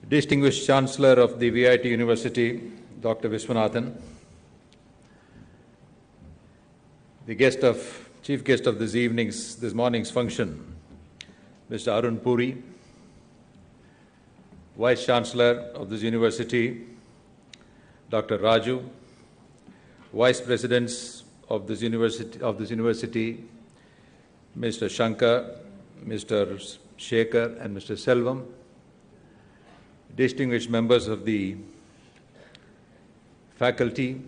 Distinguished Chancellor of the VIT University, Dr. Viswanathan, the chief guest of this morning's function, Mr. Arun Puri, Vice Chancellor of this university, Dr. Raju, Vice Presidents of this university, Mr. Shankar, Mr. Shekhar, and Mr. Selvam, distinguished members of the faculty,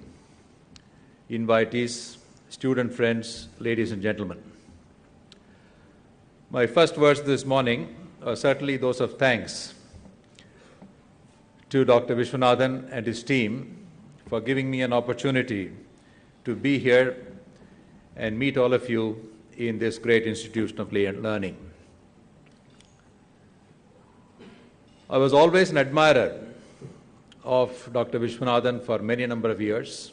invitees, student friends, ladies and gentlemen. My first words this morning are certainly those of thanks to Dr. Viswanathan and his team for giving me an opportunity to be here and meet all of you in this great institution of learning. I was always an admirer of Dr. Viswanathan for many number of years,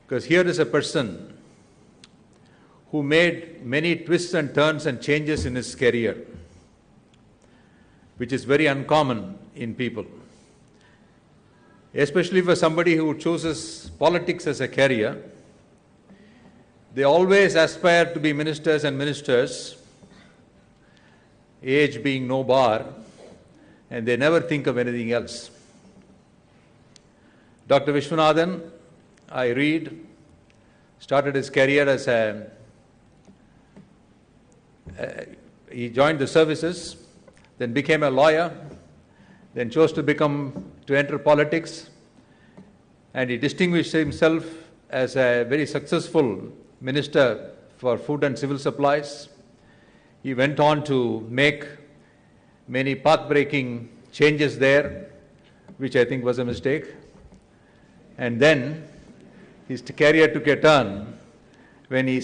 because here is a person who made many twists and turns and changes in his career, which is very uncommon in people, especially for somebody who chooses politics as a career. They always aspire to be ministers and ministers, age being no bar, and they never think of anything else. Dr. Viswanathan, I read, started his career as he joined the services, then became a lawyer, then chose to enter politics, and he distinguished himself as a very successful minister for food and civil supplies. He went on to make many path-breaking changes there, which I think was a mistake. And then his career took a turn when he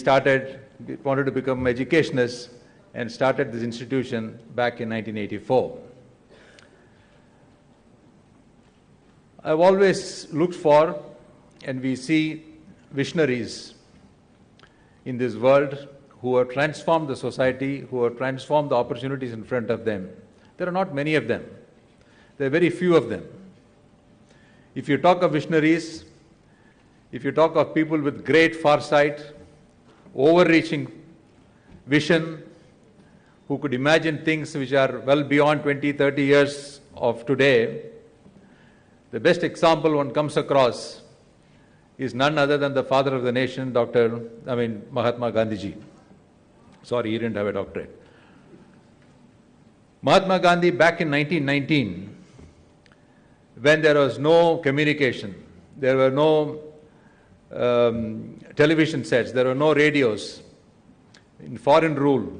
wanted to become an educationist and started this institution back in 1984. I've always looked for, and we see visionaries in this world who have transformed the society, who have transformed the opportunities in front of them. There are not many of them. There are very few of them. If you talk of visionaries, if you talk of people with great foresight, overreaching vision, who could imagine things which are well beyond 20, 30 years of today, the best example one comes across is none other than the father of the nation, Mahatma Gandhiji. Sorry, he didn't have a doctorate. Mahatma Gandhi, back in 1919, when there was no communication, there were no television sets, there were no radios, in foreign rule,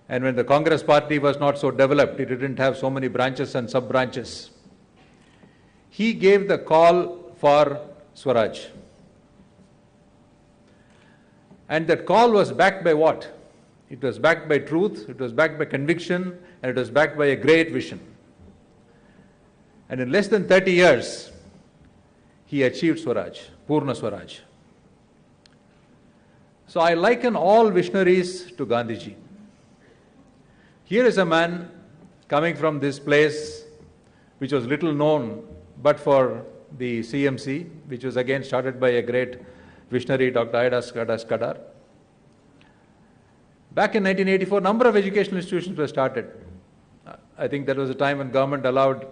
and when the Congress party was not so developed, it didn't have so many branches and sub-branches, he gave the call for Swaraj. And that call was backed by what? It was backed by truth, it was backed by conviction, and it was backed by a great vision. And in less than 30 years, he achieved Swaraj, Purna Swaraj. So I liken all visionaries to Gandhiji. Here is a man coming from this place, which was little known, but for the CMC, which was again started by a great visionary, Dr. Kadar. Back in 1984, a number of educational institutions were started. I think that was a time when government allowed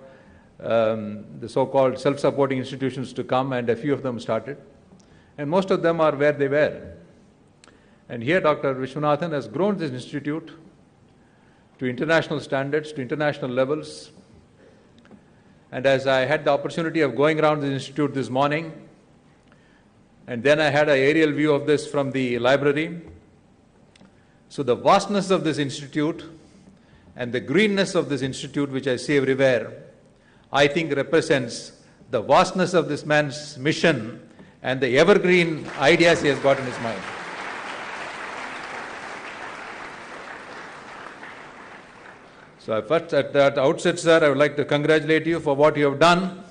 the so-called self-supporting institutions to come, and a few of them started. And most of them are where they were. And here Dr. Viswanathan has grown this institute to international standards, to international levels. And as I had the opportunity of going around this institute this morning, and then I had an aerial view of this from the library. So the vastness of this institute and the greenness of this institute, which I see everywhere, I think represents the vastness of this man's mission and the evergreen ideas he has got in his mind. So first, at the outset, sir, I would like to congratulate you for what you have done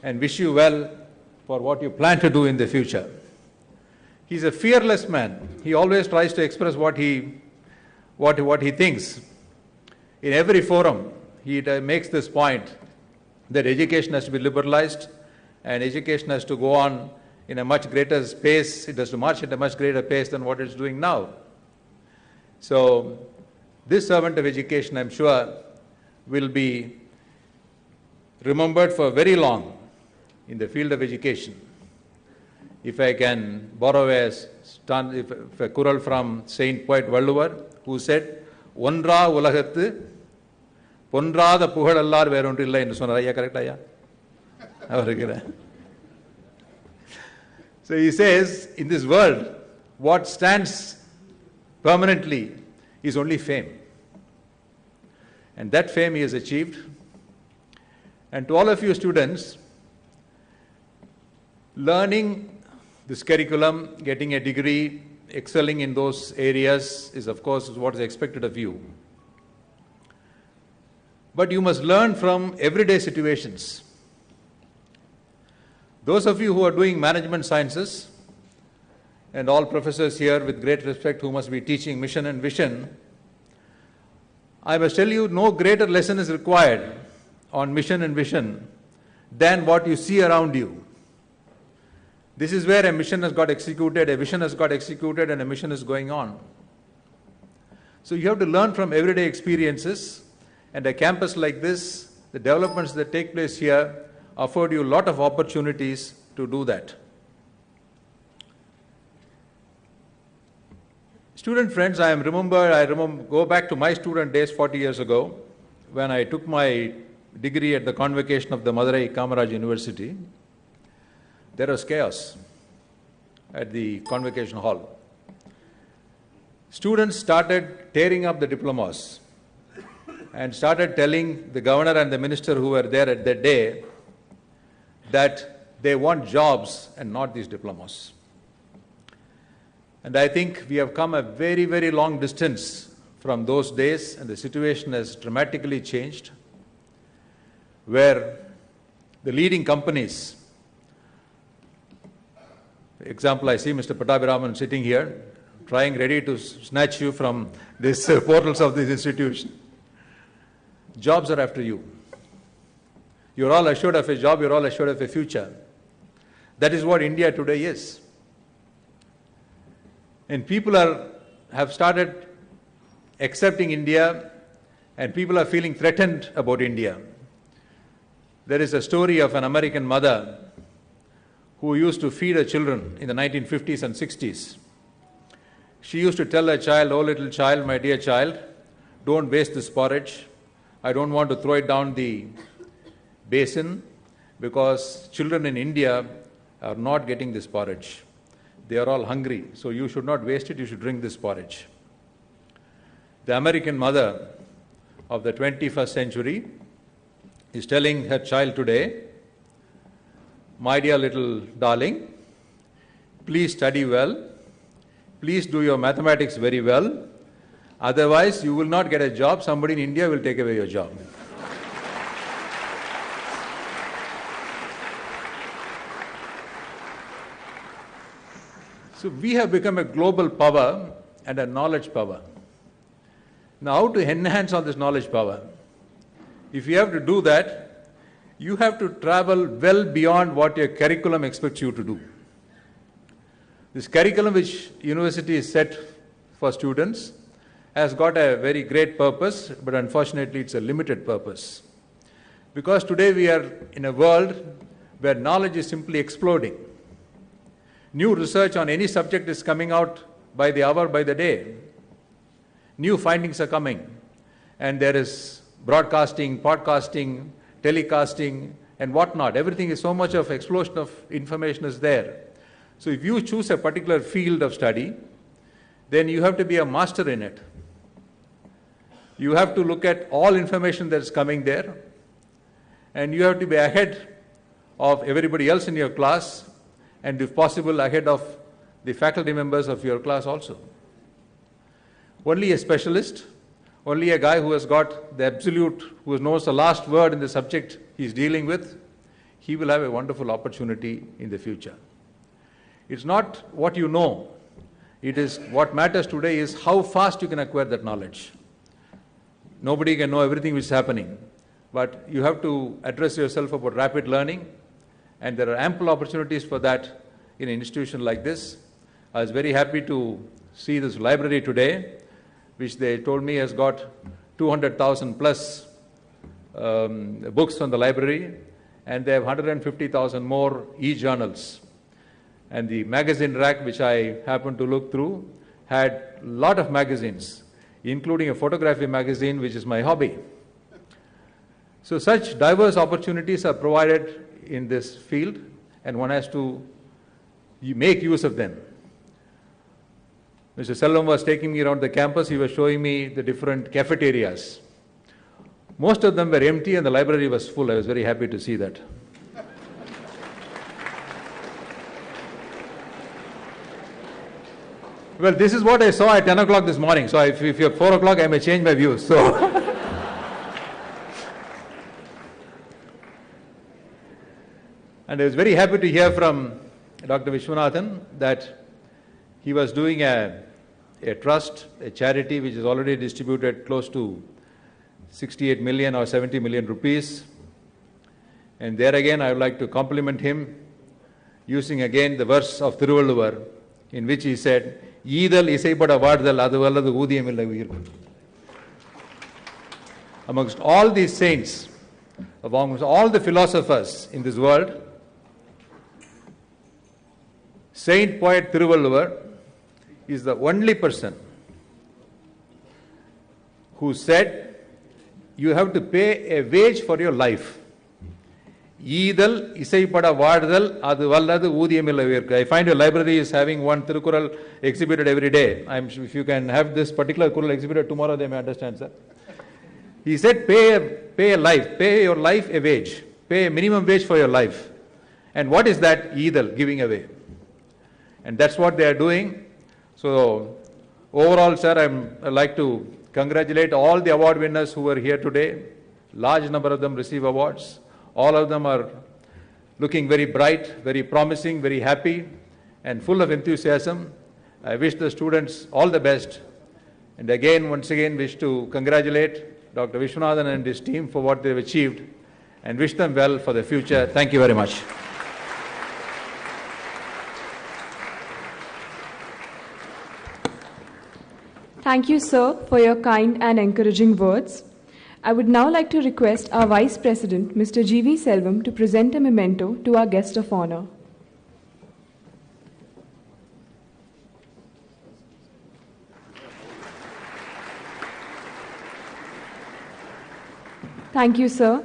and wish you well for what you plan to do in the future. He's a fearless man. He always tries to express what he thinks In every forum, he makes this point that education has to be liberalized and education has to go on in a much greater pace. It has to march at a much greater pace than what it's doing now. So this servant of education, I'm sure, will be remembered for very long in the field of education. If I can borrow a kural from Saint Poet Valluvar, who said, "Ondra ulagathu pondrada pugalallar verondrilla" ennu sonnar. Ayya, correct ayya? So he says, in this world, what stands permanently is only fame. And that fame he has achieved. And to all of you students, learning this curriculum, getting a degree, excelling in those areas is of course what is expected of you. But you must learn from everyday situations. Those of you who are doing management sciences, and all professors here with great respect who must be teaching mission and vision, I must tell you, no greater lesson is required on mission and vision than what you see around you. This is where a mission has got executed, a vision has got executed, and a mission is going on. So you have to learn from everyday experiences, and a campus like this, the developments that take place here afford you a lot of opportunities to do that. Student friends, I remember go back to my student days 40 years ago when I took my degree at the convocation of the Madurai Kamaraj University. There was chaos at the convocation hall. Students started tearing up the diplomas and started telling the governor and the minister who were there at that day that they want jobs and not these diplomas. And I think we have come a very, very long distance from those days, and the situation has dramatically changed, where the leading companies, for example, I see Mr. Pattabhiraman sitting here, trying ready to snatch you from these portals of this institution. Jobs are after you. You're all assured of a job, you're all assured of a future. That is what India today is. And people have started accepting India, and people are feeling threatened about India. There is a story of an American mother who used to feed her children in the 1950s and 60s. She used to tell her child, "Oh little child, my dear child, don't waste this porridge. I don't want to throw it down the basin because children in India are not getting this porridge. They are all hungry, so you should not waste it, you should drink this porridge." The American mother of the 21st century is telling her child today, "My dear little darling, please study well, please do your mathematics very well, otherwise you will not get a job, somebody in India will take away your job." So we have become a global power and a knowledge power. Now, how to enhance all this knowledge power? If you have to do that, you have to travel well beyond what your curriculum expects you to do. This curriculum which university is set for students has got a very great purpose, but unfortunately it's a limited purpose. Because today we are in a world where knowledge is simply exploding. New research on any subject is coming out by the hour, by the day. New findings are coming. And there is broadcasting, podcasting, telecasting, and whatnot. Everything is so much of explosion of information is there. So if you choose a particular field of study, then you have to be a master in it. You have to look at all information that is coming there, and you have to be ahead of everybody else in your class, and if possible ahead of the faculty members of your class also. Only a specialist, only a guy who has got the absolute, who knows the last word in the subject he is dealing with, he will have a wonderful opportunity in the future. It's not what you know. It is what matters today is how fast you can acquire that knowledge. Nobody can know everything which is happening. But you have to address yourself about rapid learning, and there are ample opportunities for that in an institution like this. I was very happy to see this library today, which they told me has got 200,000 plus books from the library, and they have 150,000 more e-journals. And the magazine rack, which I happened to look through, had a lot of magazines, including a photography magazine, which is my hobby. So such diverse opportunities are provided in this field, and one has to make use of them. Mr. Selvam was taking me around the campus. He was showing me the different cafeterias. Most of them were empty and the library was full. I was very happy to see that. Well, this is what I saw at 10 o'clock this morning. So if you're 4 o'clock, I may change my views. So. And I was very happy to hear from Dr. Vishwanathan that he was doing a trust, a charity, which has already distributed close to 68 million or 70 million rupees. And there again, I would like to compliment him using again the verse of Thiruvalluvar, in which he said, "Eedal isaipada vaadal adu valladu oodiyam illa uyirku." Amongst all these saints, amongst all the philosophers in this world, Saint Poet Thiruvalluvar is the only person who said, you have to pay a wage for your life. Eedal isaipada vaadal adu valladu oodiyam illa uyirku. I find your library is having one Thirukural exhibited every day. If you can have this particular Kural exhibited tomorrow, they may understand, sir. He said, pay your life a wage. Pay a minimum wage for your life. And what is that? Eedal, giving away. And that's what they are doing. So overall, sir, I'd like to congratulate all the award winners who were here today. Large number of them receive awards. All of them are looking very bright, very promising, very happy, and full of enthusiasm. I wish the students all the best. And again, once again, wish to congratulate Dr. Vishwanathan and his team for what they've achieved and wish them well for the future. Thank you very much. Thank you, sir, for your kind and encouraging words. I would now like to request our Vice President, Mr. G.V. Selvam, to present a memento to our guest of honor. Thank you, sir.